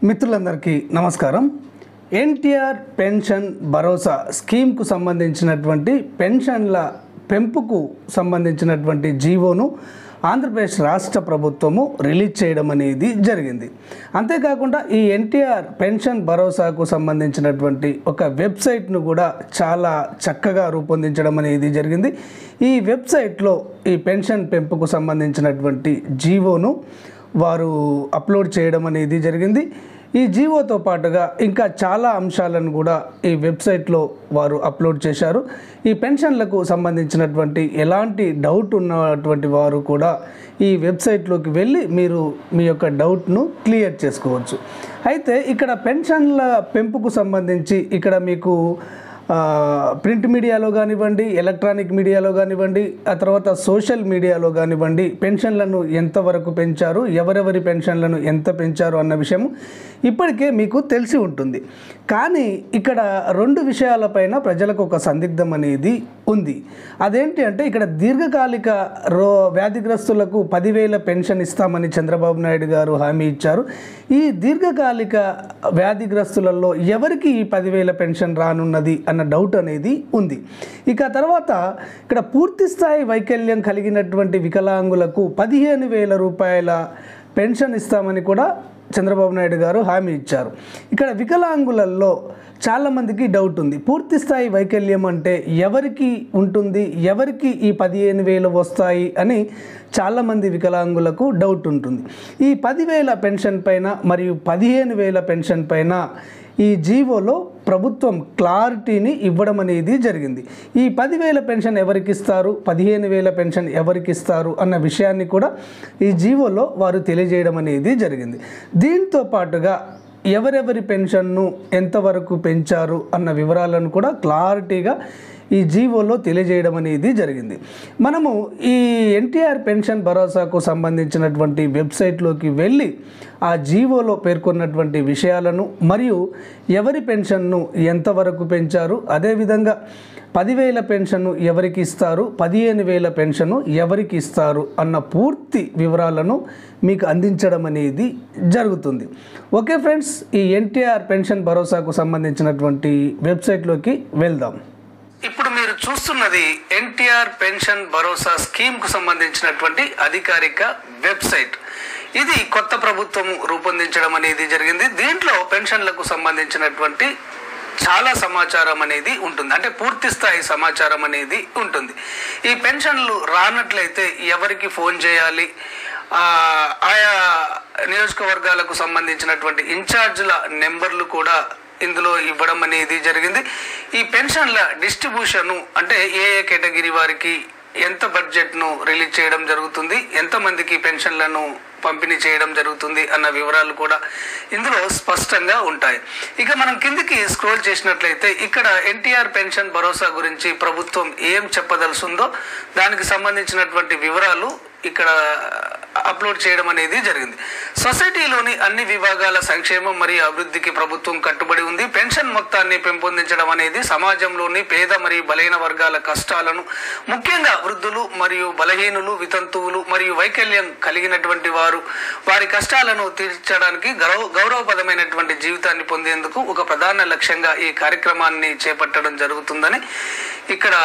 మిత్రులందరికీ నమస్కారం. ఎన్టీఆర్ పెన్షన్ భరోసా స్కీమ్కు సంబంధించినటువంటి పెన్షన్ల పెంపుకు సంబంధించినటువంటి జీవోను ఆంధ్రప్రదేశ్ రాష్ట్ర ప్రభుత్వము రిలీజ్ చేయడం అనేది జరిగింది. అంతేకాకుండా ఈ ఎన్టీఆర్ పెన్షన్ భరోసాకు సంబంధించినటువంటి ఒక వెబ్సైట్ను కూడా చాలా చక్కగా రూపొందించడం అనేది జరిగింది. ఈ వెబ్సైట్లో ఈ పెన్షన్ పెంపుకు సంబంధించినటువంటి జీవోను వారు అప్లోడ్ చేయడం అనేది జరిగింది. ఈ జీవోతో పాటుగా ఇంకా చాలా అంశాలను కూడా ఈ వెబ్సైట్లో వారు అప్లోడ్ చేశారు. ఈ పెన్షన్లకు సంబంధించినటువంటి ఎలాంటి డౌట్ ఉన్నటువంటి వారు కూడా ఈ వెబ్సైట్లోకి వెళ్ళి మీరు మీ యొక్క డౌట్ను క్లియర్ చేసుకోవచ్చు. అయితే ఇక్కడ పెన్షన్ల పెంపుకు సంబంధించి ఇక్కడ మీకు ప్రింట్ మీడియాలో కానివ్వండి, ఎలక్ట్రానిక్ మీడియాలో కానివ్వండి, ఆ తర్వాత సోషల్ మీడియాలో కానివ్వండి పెన్షన్లను ఎంతవరకు పెంచారు, ఎవరెవరి పెన్షన్లను ఎంత పెంచారు అన్న విషయం ఇప్పటికే మీకు తెలిసి ఉంటుంది. కానీ ఇక్కడ రెండు విషయాలపైన ప్రజలకు ఒక సందిగ్ధం అనేది ఉంది. అదేంటి అంటే ఇక్కడ దీర్ఘకాలిక వ్యాధిగ్రస్తులకు 10,000 పెన్షన్ ఇస్తామని చంద్రబాబు నాయుడు గారు హామీ ఇచ్చారు. ఈ దీర్ఘకాలిక వ్యాధిగ్రస్తులలో ఎవరికి ఈ 10,000 పెన్షన్ రానున్నది అన్న డౌట్ అనేది ఉంది. ఇక తర్వాత ఇక్కడ పూర్తి స్థాయి వైకల్యం కలిగినటువంటి వికలాంగులకు 15,000 రూపాయల పెన్షన్ ఇస్తామని కూడా చంద్రబాబు నాయుడు గారు హామీ ఇచ్చారు. ఇక్కడ వికలాంగులలో చాలామందికి డౌట్ ఉంది. పూర్తి స్థాయి వైకల్యం అంటే ఎవరికి ఉంటుంది, ఎవరికి ఈ 15,000 వస్తాయి అని చాలామంది వికలాంగులకు డౌట్ ఉంటుంది. ఈ 10,000 పెన్షన్ పైన మరియు 15,000 పెన్షన్ పైన ఈ జీవోలో ప్రభుత్వం క్లారిటీని ఇవ్వడం అనేది జరిగింది. ఈ 10,000 పెన్షన్ ఎవరికి ఇస్తారు, 15,000 పెన్షన్ ఎవరికి ఇస్తారు అన్న విషయాన్ని కూడా ఈ జీవోలో వారు తెలియజేయడం అనేది జరిగింది. దీంతో పాటుగా ఎవరెవరి పెన్షన్ను ఎంతవరకు పెంచారు అన్న వివరాలను కూడా క్లారిటీగా ఈ జీవోలో తెలియజేయడం అనేది జరిగింది. మనము ఈ ఎన్టీఆర్ పెన్షన్ భరోసాకు సంబంధించినటువంటి వెబ్సైట్లోకి వెళ్ళి ఆ జీవోలో పేర్కొన్నటువంటి విషయాలను మరియు ఎవరి పెన్షన్ను ఎంతవరకు పెంచారు, అదేవిధంగా 10,000 పెన్షన్ను ఎవరికి ఇస్తారు, 15,000 పెన్షన్ను ఎవరికి ఇస్తారు అన్న పూర్తి వివరాలను మీకు అందించడం అనేది జరుగుతుంది. ఓకే ఫ్రెండ్స్, ఈ ఎన్టీఆర్ పెన్షన్ భరోసాకు సంబంధించినటువంటి వెబ్సైట్లోకి వెళ్దాం. ఇప్పుడు మీరు చూస్తున్నది ఎన్టీఆర్ పెన్షన్ భరోసా స్కీమ్కు సంబంధించినటువంటి అధికారిక వెబ్సైట్. ఇది కొత్త ప్రభుత్వం రూపొందించడం అనేది జరిగింది. దీంట్లో పెన్షన్లకు సంబంధించినటువంటి చాలా సమాచారం అనేది ఉంటుంది, అంటే పూర్తి స్థాయి సమాచారం అనేది ఉంటుంది. ఈ పెన్షన్లు రానట్లయితే ఎవరికి ఫోన్ చేయాలి, ఆయా నియోజకవర్గాలకు సంబంధించినటువంటి ఇన్ఛార్జీల నెంబర్లు కూడా ఇందులో ఇవ్వడం అనేది జరిగింది. ఈ పెన్షన్ల డిస్ట్రిబ్యూషను అంటే ఏ ఏ కేటగిరీ వారికి ఎంత బడ్జెట్ను రిలీజ్ చేయడం జరుగుతుంది, ఎంతమందికి పెన్షన్లను పంపిణీ చేయడం జరుగుతుంది అన్న వివరాలు కూడా ఇందులో స్పష్టంగా ఉంటాయి. ఇక మనం కిందికి స్క్రోల్ చేసినట్లయితే ఇక్కడ ఎన్టీఆర్ పెన్షన్ భరోసా గురించి ప్రభుత్వం ఏం చెప్పదలుచుందో దానికి సంబంధించినటువంటి వివరాలు ఇక్కడ అప్లోడ్ చేయడం అనేది జరిగింది. సొసైటీలోని అన్ని విభాగాల సంక్షేమం మరియు అభివృద్ధికి ప్రభుత్వం కట్టుబడి ఉంది. పెన్షన్ మొత్తాన్ని పెంపొందించడం అనేది సమాజంలోని పేద మరియు బలహీన వర్గాల కష్టాలను, ముఖ్యంగా వృద్ధులు మరియు బలహీనులు, వితంతువులు మరియు వైకల్యం కలిగినటువంటి వారి కష్టాలను తీర్చడానికి గౌరవప్రదమైనటువంటి జీవితాన్ని పొందేందుకు ఒక ప్రధాన లక్ష్యంగా ఈ కార్యక్రమాన్ని చేపట్టడం జరుగుతుందని ఇక్కడ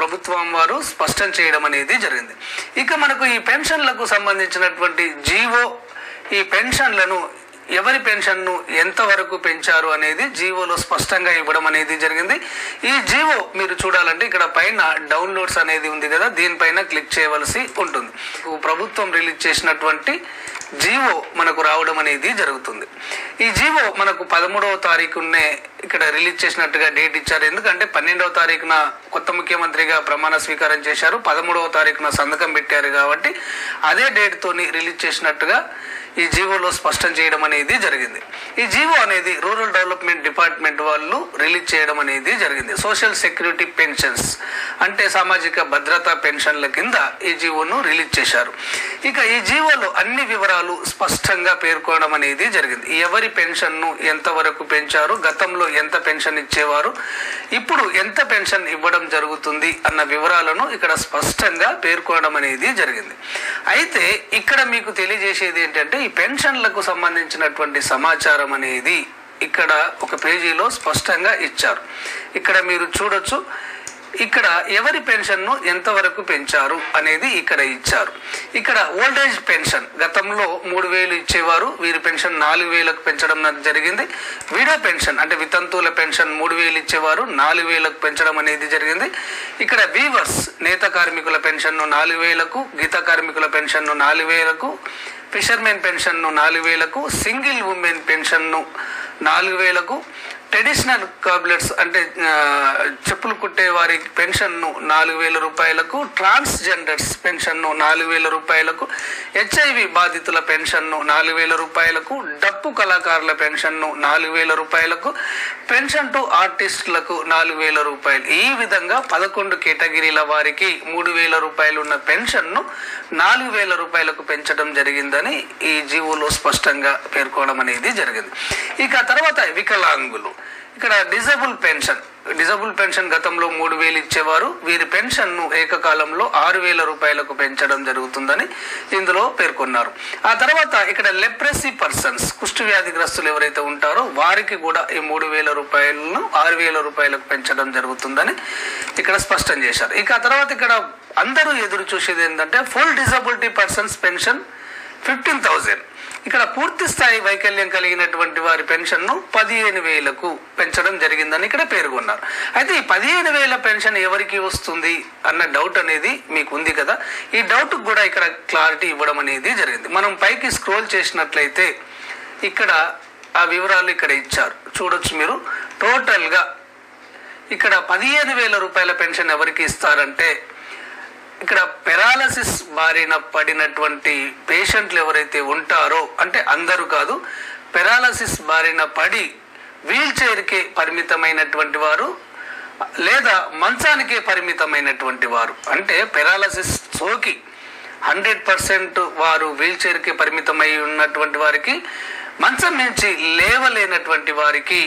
ప్రభుత్వం వారు స్పష్టం చేయడం అనేది జరిగింది. ఇక మనకు ఈ పెన్షన్లకు సంబంధించినటువంటి జీవో, ఈ పెన్షన్లను ఎవరి పెన్షన్ను ఎంతవరకు పెంచారు అనేది జీవోలో స్పష్టంగా ఇవ్వడం అనేది జరిగింది. ఈ జీవో మీరు చూడాలంటే ఇక్కడ పైన డౌన్లోడ్స్ అనేది ఉంది కదా, దీనిపైన క్లిక్ చేయవలసి ఉంటుంది. ప్రభుత్వం రిలీజ్ చేసినటువంటి జీవో మనకు రావడం అనేది జరుగుతుంది. ఈ జీవో మనకు 13వ తారీఖునే ఇక్కడ రిలీజ్ చేసినట్టుగా డేట్ ఇచ్చారు. ఎందుకంటే 12వ తారీఖున కొత్త ముఖ్యమంత్రిగా ప్రమాణ స్వీకారం చేశారు, 13వ తారీఖున సంతకం పెట్టారు కాబట్టి అదే డేట్తోని రిలీజ్ చేసినట్టుగా ఈ జీవోలో స్పష్టం చేయడం అనేది జరిగింది. ఈ జీవో అనేది రూరల్ డెవలప్మెంట్ డిపార్ట్మెంట్ వాళ్ళు రిలీజ్ చేయడం అనేది జరిగింది. సోషల్ సెక్యూరిటీ పెన్షన్స్ అంటే సామాజిక భద్రతా పెన్షన్ల కింద ఈ జీవోను రిలీజ్ చేశారు. ఇక ఈ జీవోలో అన్ని వివరాలు స్పష్టంగా పేర్కొనడం అనేది జరిగింది. ఎవరి పెన్షన్ను ఎంతవరకు పెంచారు, గతంలో ఎంత పెన్షన్ ఇచ్చేవారు, ఇప్పుడు ఎంత పెన్షన్ ఇవ్వడం జరుగుతుంది అన్న వివరాలను ఇక్కడ స్పష్టంగా పేర్కొనడం అనేది జరిగింది. అయితే ఇక్కడ మీకు తెలియజేసేది ఏంటంటే ఈ పెన్షన్లకు సంబంధించినటువంటి సమాచారం అనేది ఇక్కడ ఒక పేజీలో స్పష్టంగా ఇచ్చారు. ఇక్కడ మీరు చూడొచ్చు, ఇక్కడ ఎవరి పెన్షన్ను ఎంతవరకు పెంచారు అనేది ఇక్కడ ఇచ్చారు. ఇక్కడ ఓల్డేజ్ పెన్షన్ గతంలో 3,000 ఇచ్చేవారు, వీరి పెన్షన్ 4,000కు పెంచడం జరిగింది. విడో పెన్షన్ అంటే వితంతువుల పెన్షన్ 3,000 ఇచ్చేవారు, 4,000కు పెంచడం అనేది జరిగింది. ఇక్కడ వీవర్స్ నేత కార్మికుల పెన్షన్ను 4,000కు, గీత కార్మికుల పెన్షన్ను 4,000కు, ఫిషర్మెన్ పెన్షన్ను 4,000కు, సింగిల్ ఉమెన్ పెన్షన్ను 4,000కు, ట్రెడిషనల్ కార్బులేట్స్ అంటే చెప్పులు కుట్టే వారి పెన్షన్ను 4,000 రూపాయలకు, ట్రాన్స్జెండర్స్ పెన్షన్ను 4,000 రూపాయలకు, HIV బాధితుల పెన్షన్ను 4,000 రూపాయలకు, డప్పు కళాకారుల పెన్షన్ను 4,000 రూపాయలకు, పెన్షన్ టు ఆర్టిస్టులకు 4,000 రూపాయలు. ఈ విధంగా 11 కేటగిరీల వారికి 3,000 రూపాయలు ఉన్న పెన్షన్ను 4,000 రూపాయలకు పెంచడం జరిగిందని ఈ జీవోలో స్పష్టంగా పేర్కోవడం అనేది జరిగింది. ఇక తర్వాత వికలాంగులు, ఇక్కడ డిజబుల్ పెన్షన్ గతంలో 3,000 ఇచ్చేవారు, వీరి పెన్షన్ను ఏకకాలంలో 6,000 రూపాయలకు పెంచడం జరుగుతుందని ఇందులో పేర్కొన్నారు. ఆ తర్వాత ఇక్కడ లెప్రసీ పర్సన్స్, కుష్టు వ్యాధిగ్రస్తులు ఎవరైతే ఉంటారో వారికి కూడా ఈ 3,000 రూపాయలను 6,000 రూపాయలకు పెంచడం జరుగుతుందని ఇక్కడ స్పష్టం చేశారు. ఇక ఆ తర్వాత ఇక్కడ అందరూ ఎదురు చూసేది ఏంటంటే ఫుల్ డిజబిలిటీ పర్సన్స్ పెన్షన్ 15,000. ఇక్కడ పూర్తి స్థాయి వైకల్యం కలిగినటువంటి వారి పెన్షన్ను 15,000కు పెంచడం జరిగిందని ఇక్కడ పేర్కొన్నారు. అయితే ఈ 15,000 పెన్షన్ ఎవరికి వస్తుంది అన్న డౌట్ అనేది మీకు ఉంది కదా, ఈ డౌట్ కూడా ఇక్కడ క్లారిటీ ఇవ్వడం అనేది జరిగింది. మనం పైకి స్క్రోల్ చేసినట్లయితే ఇక్కడ ఆ వివరాలు ఇక్కడ ఇచ్చారు, చూడొచ్చు మీరు. టోటల్గా ఇక్కడ 15,000 రూపాయల పెన్షన్ ఎవరికి ఇస్తారంటే ఇక్కడ పెరాలసిస్ బారిన పడినటువంటి పేషెంట్లు ఎవరైతే ఉంటారో, అంటే అందరూ కాదు, పెరాలసిస్ బారిన పడి వీల్ చైర్కే పరిమితమైనటువంటి వారు లేదా మంచానికే పరిమితమైనటువంటి వారు, అంటే పెరాలసిస్ సోకి 100% వారు వీల్ చైర్కే పరిమితమై ఉన్నటువంటి వారికి, మంచం నుంచి లేవలేనటువంటి వారికి,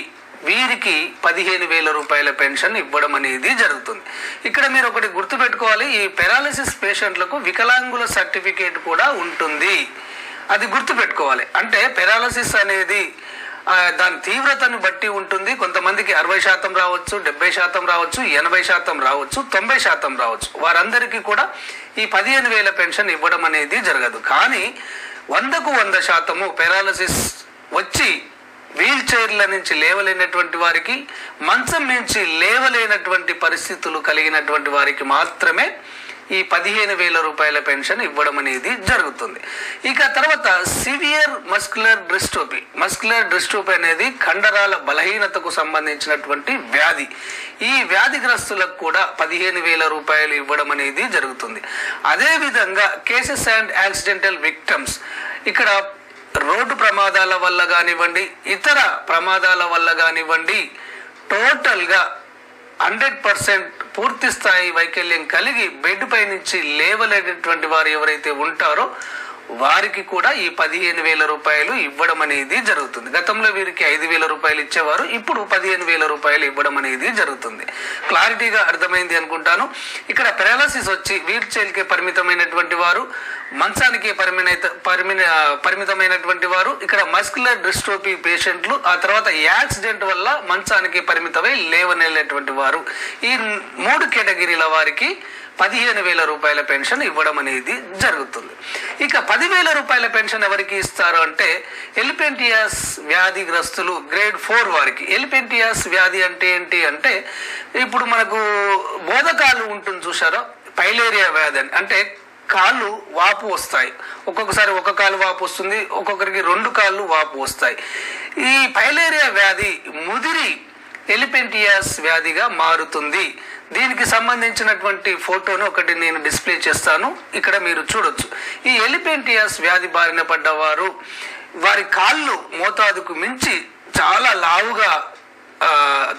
వీరికి 15,000 రూపాయల పెన్షన్ ఇవ్వడం అనేది జరుగుతుంది. ఇక్కడ మీరు ఒకటి గుర్తుపెట్టుకోవాలి, ఈ పెరాలసిస్ పేషెంట్లకు వికలాంగుల సర్టిఫికేట్ కూడా ఉంటుంది, అది గుర్తుపెట్టుకోవాలి. అంటే పెరాలసిస్ అనేది దాని తీవ్రతను బట్టి ఉంటుంది. కొంతమందికి 60% రావచ్చు, 70% రావచ్చు, 80% రావచ్చు, 90% రావచ్చు. వారందరికీ కూడా ఈ 15,000 పెన్షన్ ఇవ్వడం అనేది జరగదు. కానీ 100కు 100% పెరాలసిస్ వచ్చి వీల్ చైర్ల నుంచి లేవలేనటువంటి వారికి, మంచం నుంచి లేవలేనటువంటి పరిస్థితులు కలిగినటువంటి వారికి మాత్రమే ఈ 15,000 రూపాయల పెన్షన్ ఇవ్వడం అనేది జరుగుతుంది. ఇక తర్వాత సివియర్ మస్కులర్ డిస్ట్రోఫీ అనేది కండరాల బలహీనతకు సంబంధించినటువంటి వ్యాధి. ఈ వ్యాధిగ్రస్తులకు కూడా 15,000 రూపాయలు ఇవ్వడం అనేది జరుగుతుంది. అదేవిధంగా కేసెస్ అండ్ యాక్సిడెంటల్ విక్టమ్స్, ఇక్కడ రోడ్డు ప్రమాదాల వల్ల కానివ్వండి, ఇతర ప్రమాదాల వల్ల కానివ్వండి, టోటల్గా 100% పూర్తి స్థాయి వైకల్యం కలిగి బెడ్ పై నుంచి లేవలేనటువంటి వారు ఎవరైతే ఉంటారో వారికి కూడా ఈ 15,000 రూపాయలు ఇవ్వడం అనేది జరుగుతుంది. గతంలో వీరికి 5,000 రూపాయలు ఇచ్చేవారు, ఇప్పుడు 15,000 రూపాయలు ఇవ్వడం అనేది జరుగుతుంది. క్లారిటీగా అర్థమైంది అనుకుంటాను. ఇక్కడ పెరాలసిస్ వచ్చి వీల్ చైర్కే పరిమితమైనటువంటి వారు, మంచానికి పరిమితమైనటువంటి వారు, ఇక్కడ మస్కులర్ డిస్ట్రోఫీ పేషెంట్లు, ఆ తర్వాత యాక్సిడెంట్ వల్ల మంచానికి పరిమితమై లేవనేటువంటి వారు, ఈ 3 కేటగిరీల వారికి 15,000 రూపాయల పెన్షన్ ఇవ్వడం అనేది జరుగుతుంది. ఇక 10,000 రూపాయల పెన్షన్ ఎవరికి ఇస్తారు అంటే ఎలిపెంటియాస్ వ్యాధిగ్రస్తులు గ్రేడ్ 4 వారికి. ఎలిపెంటియాస్ వ్యాధి అంటే ఏంటి అంటే ఇప్పుడు మనకు బోధకాలు ఉంటుంది చూసారా, పైలేరియా వ్యాధి అని, అంటే కాళ్ళు వాపు వస్తాయి. ఒక్కొక్కసారి ఒక కాలు వాపు వస్తుంది, ఒక్కొక్కరికి 2 కాళ్ళు వాపు వస్తాయి. ఈ పైలేరియా వ్యాధి ముదిరి ఎలిపెంటియాస్ వ్యాధిగా మారుతుంది. దీనికి సంబంధించినటువంటి ఫోటోను ఒకటి నేను డిస్ప్లే చేస్తాను, ఇక్కడ మీరు చూడొచ్చు. ఈ ఎలిపెంటియాస్ వ్యాధి బారిన పడ్డవారు వారి కాళ్ళు మోతాదుకు మించి చాలా లావుగా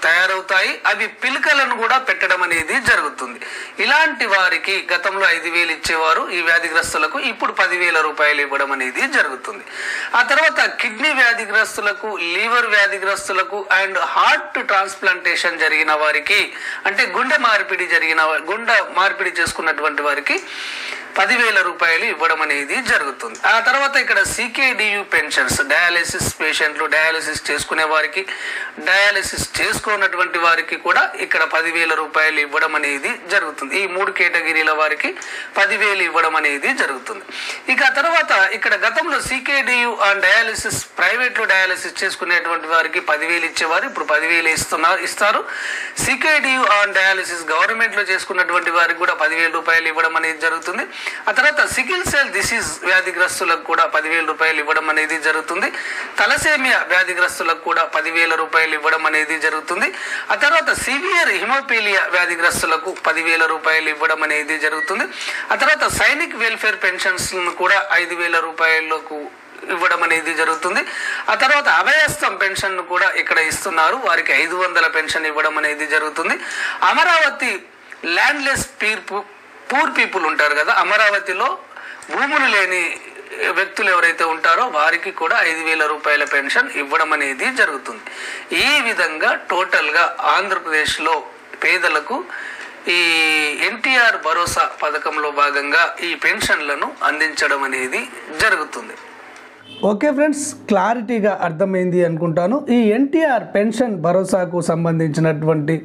తయారవుతాయి. అవి పిలకలను కూడా పెట్టడం అనేది జరుగుతుంది. ఇలాంటి వారికి గతంలో 5,000 ఇచ్చేవారు ఈ వ్యాధిగ్రస్తులకు, ఇప్పుడు 10,000 రూపాయలు ఇవ్వడం అనేది జరుగుతుంది. ఆ తర్వాత కిడ్నీ వ్యాధిగ్రస్తులకు, లివర్ వ్యాధిగ్రస్తులకు అండ్ హార్ట్ ట్రాన్స్ప్లాంటేషన్ జరిగిన వారికి, అంటే గుండె మార్పిడి చేసుకున్నటువంటి వారికి 10,000 రూపాయలు ఇవ్వడం అనేది జరుగుతుంది. ఆ తర్వాత ఇక్కడ CKDU పెన్షన్స్, డయాలసిస్ పేషెంట్లు, డయాలసిస్ చేసుకునే వారికి, డయాలసిస్ చేసుకున్నటువంటి వారికి కూడా ఇక్కడ 10,000 రూపాయలు ఇవ్వడం అనేది జరుగుతుంది. ఈ 3 కేటగిరీల వారికి 10,000 ఇవ్వడం అనేది జరుగుతుంది. ఇక తర్వాత ఇక్కడ గతంలో CKDU ఆన్ డయాలసిస్, ప్రైవేట్లో డయాలసిస్ చేసుకునేటువంటి వారికి 10,000 ఇచ్చేవారు, ఇప్పుడు 10,000 ఇస్తారు. CKDU ఆన్ డయాలసిస్ గవర్నమెంట్లో చేసుకున్నటువంటి వారికి కూడా 10,000 రూపాయలు ఇవ్వడం అనేది జరుగుతుంది. ఆ తర్వాత సికిల్ సెల్ డిసీజ్ వ్యాధిగ్రస్తులకు కూడా 10,000 రూపాయలు ఇవ్వడం అనేది జరుగుతుంది. తలసేమియా వ్యాధిగ్రస్తులకు కూడా 10,000 రూపాయలు ఇవ్వడం అనేది జరుగుతుంది. ఆ తర్వాత సివియర్ హిమోపీలియా వ్యాధిగ్రస్తులకు 10,000 రూపాయలు ఇవ్వడం అనేది జరుగుతుంది. ఆ తర్వాత సైనిక్ వెల్ఫేర్ పెన్షన్స్ కూడా 5,000 రూపాయలకు ఇవ్వడం అనేది జరుగుతుంది. ఆ తర్వాత అభయస్థం పెన్షన్ కూడా ఇక్కడ ఇస్తున్నారు, వారికి 500 పెన్షన్ ఇవ్వడం అనేది జరుగుతుంది. అమరావతి ల్యాండ్లెస్ పూర్ పీపుల్ ఉంటారు కదా, అమరావతిలో భూములు లేని వ్యక్తులు ఎవరైతే ఉంటారో వారికి కూడా 5,000 రూపాయల పెన్షన్ ఇవ్వడం అనేది జరుగుతుంది. ఈ విధంగా టోటల్గా ఆంధ్రప్రదేశ్లో పేదలకు ఈ ఎన్టీఆర్ భరోసా పథకంలో భాగంగా ఈ పెన్షన్లను అందించడం అనేది జరుగుతుంది. ఓకే ఫ్రెండ్స్, క్లారిటీగా అర్థమైంది అనుకుంటాను. ఈ ఎన్టీఆర్ పెన్షన్ భరోసాకు సంబంధించినటువంటి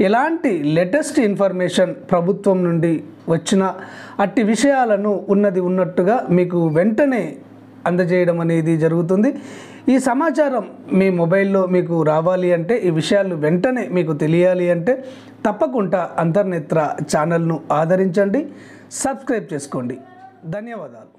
ఎలాంటి లేటెస్ట్ ఇన్ఫర్మేషన్ ప్రభుత్వం నుండి వచ్చిన అట్టి విషయాలను ఉన్నట్టుగా మీకు వెంటనే అందజేయడం అనేది జరుగుతుంది. ఈ సమాచారం మీ మొబైల్లో మీకు రావాలి అంటే, ఈ విషయాలు వెంటనే మీకు తెలియాలి అంటే తప్పకుండా అంతర్నేత్ర ఛానల్ను ఆదరించండి, సబ్స్క్రైబ్ చేసుకోండి. ధన్యవాదాలు.